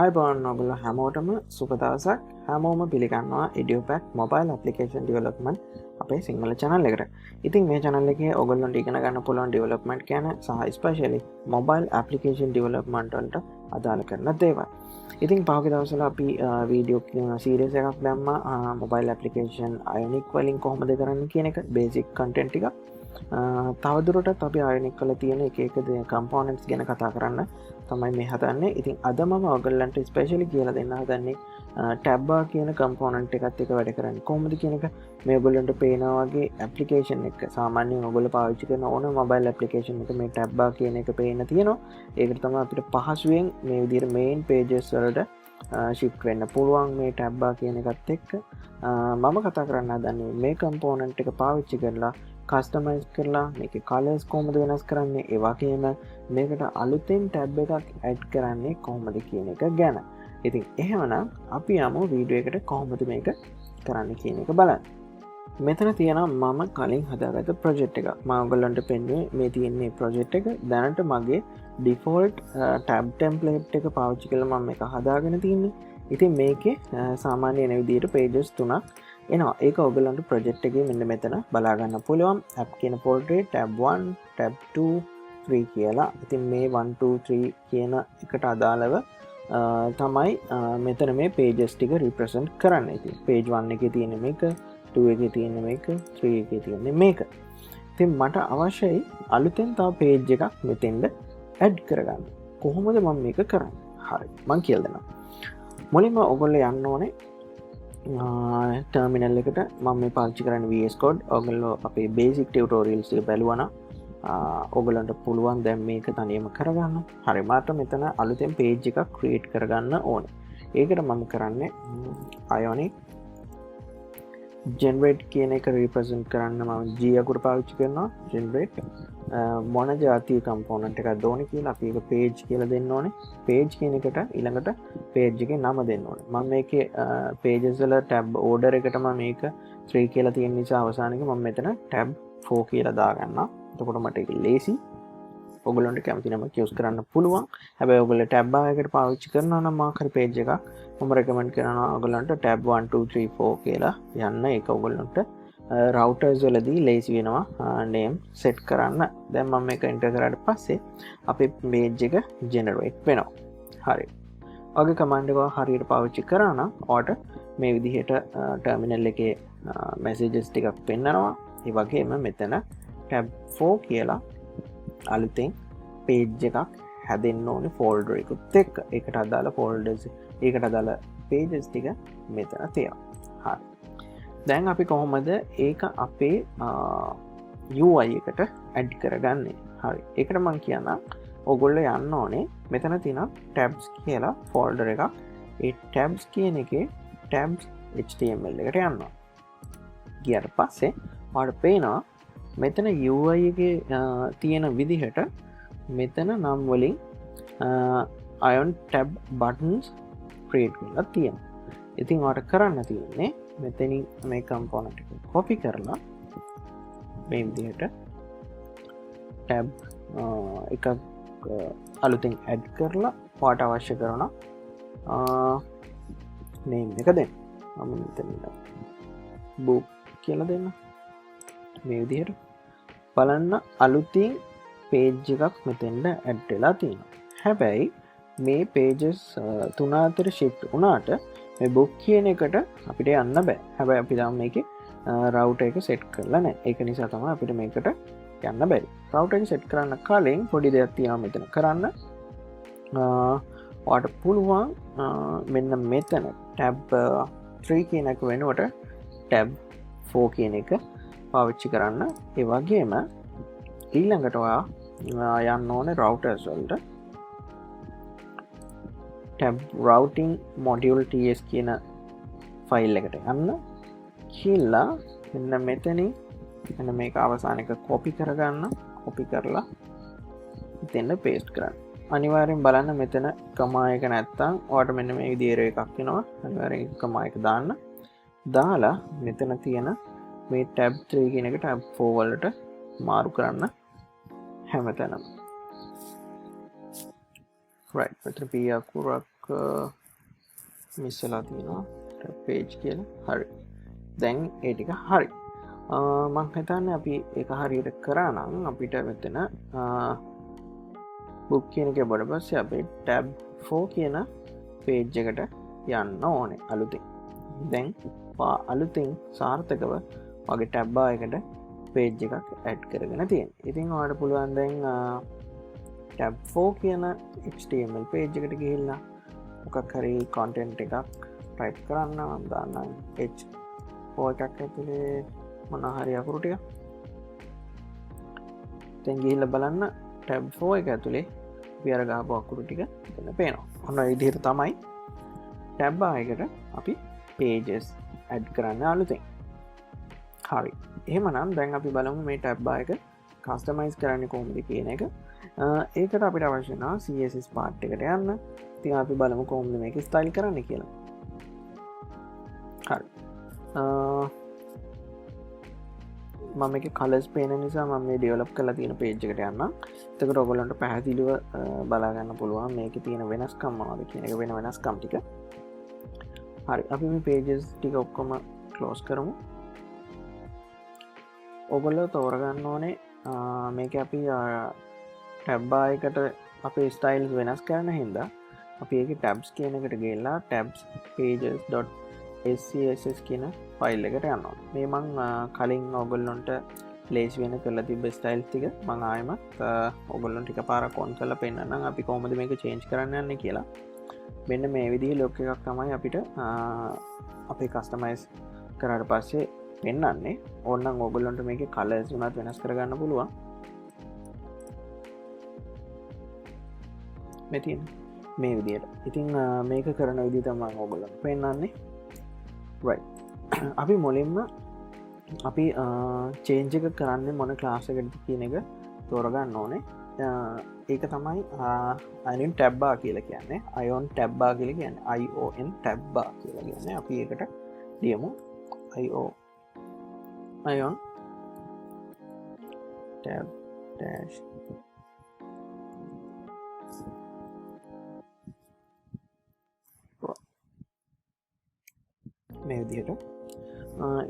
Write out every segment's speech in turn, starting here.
අයිබෝන් ඔගොල්ලෝ හැමෝටම සුබ දවසක්. හැමෝම පිළිගන්නවා EduPack mobile application development අපේ සිංහල channel එකට. ඉතින් මේ channel එකේ ඔයගොල්ලන්ට ඉගෙන ගන්න පුළුවන් development ගැන සහ especially mobile application development වලට අදාළ කරන දේවල්. ඉතින් පහුගිය දවස්වල අපි වීඩියෝ සීරීස් එකක් දැම්මා mobile application Ionic වලින් කොහොමද කරන්නේ කියන එක basic content ටික. තවදුරටත් අපි Ionic වල තියෙන එක components ගැන කතා කරන්න තමයි මේ හදන්නේ. ඉතින් අද මම ඔයගොල්ලන්ට ස්පෙෂලි කියලා දෙන්න හදන්නේ tab bar කියන component එකත් එක්ක වැඩ කරන්නේ කොහොමද කියන එක. මේ ඔයගොල්ලන්ට පේනවා වගේ application එක සාමාන්‍යයෙන් ඔයගොල්ලෝ පාවිච්චි කරන ඕන mobile application එක මේ tab bar කියන එක පේන්න තියෙනවා. ඒකට තමයි අපිට පහසුවෙන් මේ විදිහට main pages වලට shift වෙන්න පුළුවන් මේ tab bar කියන එකත් එක්ක. මම කතා කරන්න හදන්නේ මේ component එක පාවිච්චි කරලා කස්ටමයිස් කරලා මේක කලර්ස් කොහොමද වෙනස් කරන්නේ, ඒ වගේම මේකට අලුතෙන් ටැබ් එකක් ඇඩ් කරන්නේ කොහොමද කියන එක ගැන. ඉතින් එහෙමනම් අපි යමු වීඩියෝ එකට කොහොමද මේක කරන්න කියන එක බලන්න. මෙතන තියෙනවා මම කලින් හදාගත්ත ප්‍රොජෙක්ට් එක. මම ඔයගොල්ලන්ට පෙන්නුවේ මේ තියෙන්නේ ප්‍රොජෙක්ට් එක. දැනට මගේ ඩිෆෝල්ට් ටැබ් ටෙම්ප්ලේට් එක පාවිච්චි කරලා මම මේක හදාගෙන තින්නේ. ඉතින් මේකේ සාමාන්‍ය එන විදිහට pages 3ක් එනවා. ඒක ඔයගොල්ලන්ට ප්‍රොජෙක්ට් එකේ මෙන්න මෙතන බලා ගන්න පුළුවන්. app කියන folder tab 1 tab 2 3 කියලා. ඉතින් මේ 1 2 3 කියන එකට අදාළව තමයි මෙතන මේ pages ටික represent කරන්නේ. ඉතින් page 1 එකේ තියෙන මේක, 2 එකේ තියෙන මේක, 3 එකේ තියෙන මේක. ඉතින් මට අවශ්‍යයි අලුතෙන් තව page එකක් මෙතෙන්ද add කරගන්න. කොහොමද මම මේක කරන්නේ? හරි. මම කියලා දෙන්නම්. මුලින්ම ඔයගොල්ලෝ යන්න ඕනේ ටර්මිනල් එකට. මම මේ පාවිච්චි කරන්නේ VS Code. ඔයගොල්ලෝ අපේ basic tutorials එක බලුවා නම් ඔයගොල්ලන්ට පුළුවන් දැන් මේක තනියම කරගන්න. හරි. මට මෙතන අලුතෙන් page එකක් create කරගන්න ඕනේ. ඒකට මම කරන්නේ Ionic generate කියන එක represent කරන්න මම G අකුර පාවිච්චි කරනවා. generate මොන જાතිය component එකක්ද ඕනේ කියලා අපි ඒක page කියලා දෙන්න ඕනේ. page කියන එකට ඊළඟට page එකේ නම දෙන්න ඕනේ. මම මේකේ pages වල tab order එකට මම මේක 3 කියලා තියෙන නිසා අවසානයේ මම මෙතන tab 4 කියලා දාගන්නවා. එතකොට මට ඒක ලේසි. ඔයගොල්ලන්ට කැමති නමක් use කරන්න පුළුවන්. හැබැයි ඔයගොල්ලෝ tab bar එකට පාවිච්චි කරනවා නම් මාක් හරි page එකක් මම recommend කරනවා ඔයගොල්ලන්ට tab 1 2 3 4 කියලා යන්න. ඒක ඔයගොල්ලන්ට routers වලදී ලේසි වෙනවා name set කරන්න. දැන් මම මේක enter කරාට පස්සේ අපේ page එක generate වෙනවා. හරි. ඔයගේ command එක හරියට පාවිච්චි කරා නම් ඔයාලට මේ විදිහට terminal එකේ messages ටිකක් පෙන්නනවා. ඒ වගේම මෙතන tab 4 කියලා අලුතෙන් page එකක් හැදෙන්න ඕනේ folder එකත් එක්ක. ඒකට අදාළ folders, ඒකට අදාළ pages ටික මෙතන තියෙනවා. හරි. දැන් අපි කොහොමද ඒක අපේ UI එකට add කරගන්නේ? හරි. ඒකට මම කියනවා ඔයගොල්ලෝ යන්න ඕනේ මෙතන තියෙන tabs කියලා folder එකක්. ඒ tabs කියන එකේ tabs html එකට යනවා. ගියාට පස්සේ ඔයාලට පේනවා මෙතන UI එකේ තියෙන විදිහට මෙතන නම් වලින් ion tab buttons create කරලා තියෙනවා. ඉතින් ඔයාලට කරන්න තියෙන්නේ මෙතනින් මේ component එක copy කරලා මේ විදිහට tab එකක් අලුතෙන් add කරලා ඔයාලට අවශ්‍ය කරන name එක දෙන්න. මම මෙතන book කියලා දෙන්න. මේ විදිහට බලන්න අලුතින් page එකක් මෙතෙන්ට add වෙලා තියෙනවා. හැබැයි මේ pages තුන අතර shift වුණාට මේ book කියන එකට අපිට යන්න බෑ. හැබැයි අපි තාම මේකේ router එක set කරලා නැහැ. ඒක නිසා තමයි අපිට මේකට යන්න බැරි. router එක set කරන්න කලින් පොඩි දෙයක් තියෙනවා මෙතන කරන්න. ඔයාලට පුළුවන් මෙන්න මෙතන tab 3 කියන එක වෙනුවට tab 4 කියන එක පාවිච්චි කරන්න. ඒ වගේම ඊළඟට ඔයා යන්න ඕනේ routers වලට tab routing module ts කියන ෆයිල් එකට යන්න. කියලා මෙන්න මෙතනින් මෙන්න මේක අවසාන එක copy කරගන්න. copy කරලා මෙතන paste කරන්න. අනිවාර්යෙන් බලන්න මෙතන කමා එක නැත්තම් ඔයාලට මෙන්න මේ විදිහට එකක් එනවා. අනිවාර්යෙන් කමා එක දාන්න. දාලා මෙතන තියෙන මේ tab 3 කියන එක tab 4 වලට මාරු කරන්න හැමතැනම. right මෙතන p අකුරක් මිස් වෙලා තියෙනවා ටැබ් පේජ් කියලා. හරි. දැන් ඒ ටික හරි. මං හිතන්නේ අපි ඒක හරියට කරා නම් අපිට මෙතන බුක් කියන එක බඩ පස්සේ අපි ටැබ් 4 කියන පේජ් එකට යන්න ඕනේ අලුතින්. දැන් අලුතින් සාර්ථකව වගේ ටැබ් එකට පේජ් එකක් ඇඩ් කරගෙන තියෙන. ඉතින් ඔයාලට පුළුවන් දැන් ටැබ් 4 කියන HTML පේජ් එකට ගිහිල්ලා මොකක් හරි content එකක් type කරන්න. මම දාන්නම් h4 එකක් ඇතුලේ මොන හරි අකුරු ටික. දැන් ගිහිල්ලා බලන්න ටැබ් 4 එක ඇතුලේ අපි අර ගහපු අකුරු ටික එතන පේනවා. ඔන්න ඒ විදිහට තමයි ටැබ් එකට අපි pages add කරන්න අලුතෙන්. හරි. එහෙමනම් දැන් අපි බලමු මේ ටැබ් එක කස්ටමයිස් කරන්නේ කොහොමද කියන එක. ඒකට අපිට අවශ්‍ය වෙනවා CSS part එකට යන්න. ඉතින් අපි බලමු කොහොමද මේක ස්ටයිල් කරන්න කියලා. හරි. මම මේක කලර්ස් පේන නිසා මම මේ ඩෙවලොප් කරලා තියෙන පේජ් එකට යන්න. එතකොට ඔයගොල්ලන්ට පැහැදිලිව බලා ගන්න පුළුවන් මේකේ තියෙන වෙනස්කම් මොනවද කියන එක වෙනස්කම් ටික. හරි. අපි මේ pages ටික ඔක්කොම ක්ලෝස් කරමු. ඔයගොල්ලෝ තෝරගන්න ඕනේ මේක අපි ටැබ් එකට අපේ ස්ටයිල්ස් වෙනස් කරන හින්දා අපි ඒකේ tabs කියන එකට ගිහලා tabs pages.scss කියන ෆයිල් එකට යනවා. මේ මං කලින් ඔයගොල්ලන්ට ප්ලේස් වෙන කරලා තිබ්බ ස්ටයිල්ස් ටික මං ආයෙමත් ඔයගොල්ලන්ට එකපාරක් ඔන් කරලා පෙන්නන්නම් අපි කොහොමද මේක චේන්ජ් කරන්න යන්නේ කියලා. මෙන්න මේ විදිහේ ලොක් එකක් තමයි අපිට අපේ කස්ටමයිස් කරාට පස්සේ පෙන්නන්නේ. ඕනනම් ඔයගොල්ලන්ට මේකේ කලර්ස් උනත් වෙනස් කරගන්න පුළුවන්. මේ තියෙන මේ විදිහට. ඉතින් මේක කරන විදිහ තමයි ඔයගොල්ලන්ට පෙන්නන්නේ. right. අපි මුලින්ම අපි චේන්ජ් එක කරන්නේ මොන ක්ලාස් එකකටද කියන එක තෝරගන්න ඕනේ. ඒක තමයි ion tab bar කියලා කියන්නේ. ion tab bar කියලා කියන්නේ ion tab bar කියලා කියන්නේ. අපි ඒකට ලියමු ion tab dash මේ විදිහට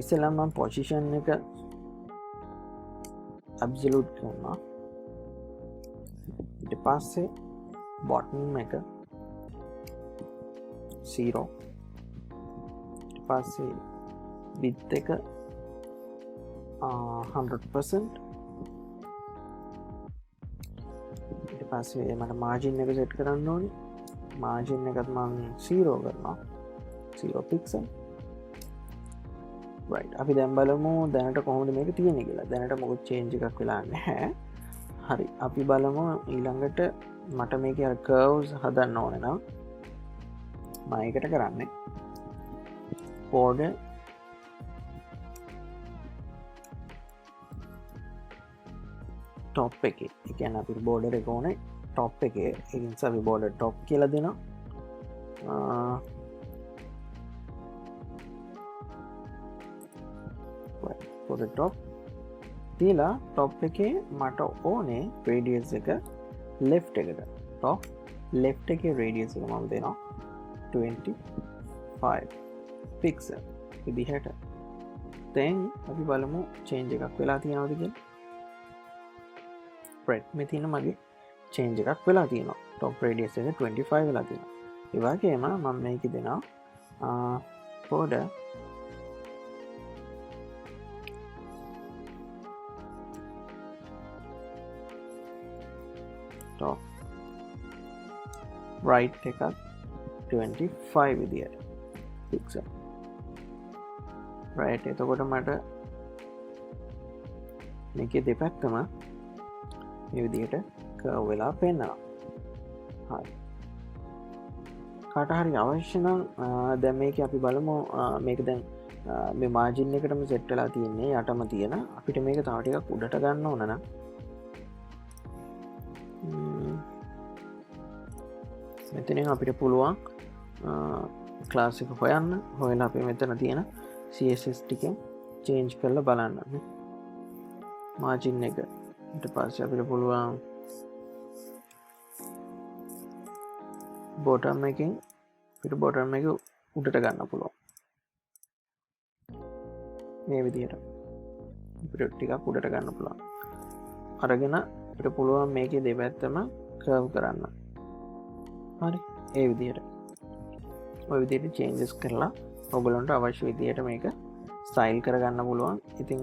ඉස්සෙල්ලාම මම පොසිෂන් එක ඇබ්සලූට් කරනවා. ඊට පස්සේ බොටම් එක 0. ඊට පස්සේ width එක 100%. ඊට පස්සේ මට මාර්ජින් එක සෙට් කරන්න ඕනේ. මාර්ජින් එකත් මම 0 කරනවා. 0 pixel. right. අපි දැන් බලමු දැනට කොහොමද මේක තියෙන්නේ කියලා. දැනට මොකද චේන්ජ් එකක් වෙලා නැහැ. හරි. අපි බලමු ඊළඟට මට මේකේ අර curves හදන්න ඕනේ නම් මම ඒකට කරන්නේ border top එකේ. ඒ කියන්නේ අපිට border එක ඕනේ top එකේ. ඒ නිසා අපි border top කියලා දෙනවා. for the top තියලා top එකේ මට ඕනේ radius එක left එකට. top left එකේ radius එක මම දෙනවා 25 pixel විදිහට. දැන් අපි බලමු change එකක් වෙලා තියෙනවද කියලා. right. මේ තියෙන මගේ change එකක් වෙලා තියෙනවා. top radius එක 25 වෙලා තියෙනවා. ඒ වගේම මම මේක දෙනවා border top right එකක් 25 විදියට pixel. right. එතකොට මට මේකේ දෙපැත්තම මේ විදියට curve වෙලා පේනවා. හරි. කාට හරි අවශ්‍ය නම් දැන් මේක අපි බලමු මේක දැන් මේ මාර්ජින් එකටම සෙට් වෙලා තියෙන්නේ යටම තියෙන. අපිට මේක තව ටිකක් උඩට ගන්න ඕන නම් මෙතනින් අපිට පුළුවන් ක්ලාස් එක හොයලා අපි මෙතන තියෙන CSS ටිකෙන් චේන්ජ් කරලා බලන්න මාර්ජින් එක. ඊට පස්සේ අපිට පුළුවන් බොටම් එකෙන් පිට බොටම් එක උඩට ගන්න පුළුවන් මේ විදිහට පිට ටිකක් උඩට ගන්න පුළුවන් අරගෙන අපිට පුළුවන් මේකේ දෙපැත්තම කර්ව් කරන්න හරි ඒ විදිහට ඔය විදිහට චේන්ජස් කරලා ඔයගොල්ලන්ට අවශ්‍ය විදිහට මේක ස්ටයිල් කරගන්න පුළුවන් ඉතින්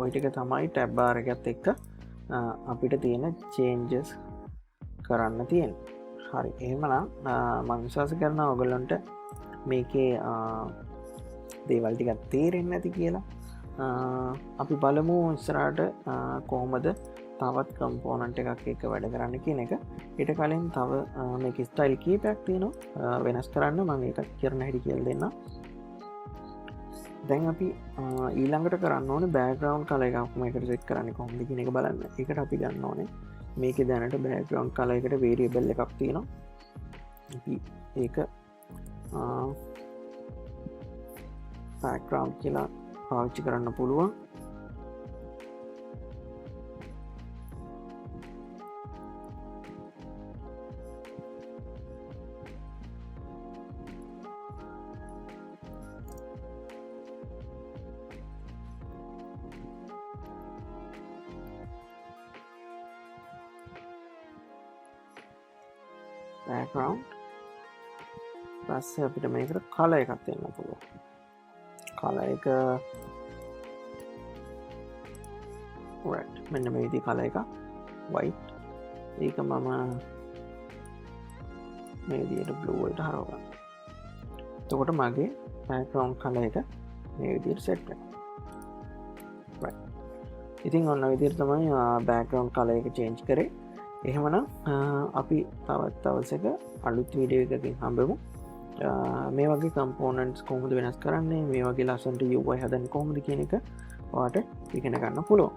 ඔය ටික තමයි ටැබ් බාර් එකත් එක්ක අපිට තියෙන චේන්ජස් කරන්න තියෙන හරි එහෙමනම් මම විශ්වාස කරනවා ඔයගොල්ලන්ට මේකේ දේවල් ටිකක් තේරෙන්නේ නැති කියලා අපි බලමු ඉස්සරහට කොහොමද තවත් කම්පෝනන්ට් එකක් එක්ක වැඩ කරන්න කියන එක ඊට කලින් තව මේක ස්ටයිල් කීපයක් තියෙනවා වෙනස් කරන්න මම ඒක කරන හැටි කියලා දෙන්නම් දැන් අපි ඊළඟට කරන්න ඕනේ බෑග්ග්‍රවුන්ඩ් කලර් එකක් මේකට සෙට් කරන්නේ කොහොමද කියන එක බලන්න. ඒකට අපි ගන්න ඕනේ මේකේ දැනට බෑග්ග්‍රවුන්ඩ් කලර් එකට වේරියබල් එකක් තියෙනවා. අපි ඒක බෑග්ග්‍රවුන්ඩ් කියලා පාවිච්චි කරන්න පුළුවන්. background පස්සේ අපිට මේකට කලර් එකක් දෙන්න පුළුවන් කලර් එක right මෙන්න මේ විදිහේ කලර් එක white ඒක මම මේ විදිහට blue වලට හරව ගන්න. එතකොට මගේ background කලර් එක මේ විදිහට set වෙනවා right ඉතින් ඔන්න ඔය විදිහට තමයි background කලර් එක change කරේ. එහෙමනම් අපි තවත් දවසක අලුත් වීඩියෝ එකකින් හම්බෙමු. මේ වගේ කම්පෝනන්ට්ස් කොහොමද වෙනස් කරන්නේ මේ වගේ ලස්සනට UI හදන්නේ කොහොමද කියන එක ඔයාලට ඉගෙන ගන්න පුළුවන්.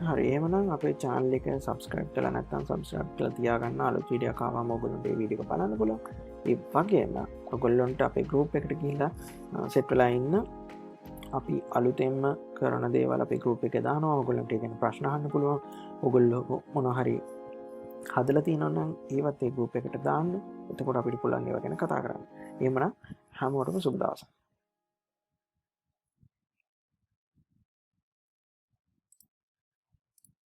හරි එහෙමනම් අපේ channel එක subscribe කරලා නැත්නම් subscribe කරලා තියාගන්න අලුත් වීඩියෝ එකක් ආවම ඔයගොල්ලන්ට මේ වීඩියෝ එක බලන්න පුළුවන්. ඒ වගේම ඔයගොල්ලන්ට අපේ group එකට ගිහිල්ලා set වෙලා ඉන්න අපි අලුතෙන්ම කරන දේවල් අපේ group එකේ දානවා. ඔයගොල්ලන්ට ඒ ගැන ප්‍රශ්න අහන්න පුළුවන්. ඔයගොල්ලෝ මොන හරි හදලා තියෙනවා නම් ඒවත් ඒ group එකට දාන්න. එතකොට අපිට පුළුවන් ඒවා ගැන කතා කරන්න. එහෙමනම් හැමෝටම සුබ දවසක්.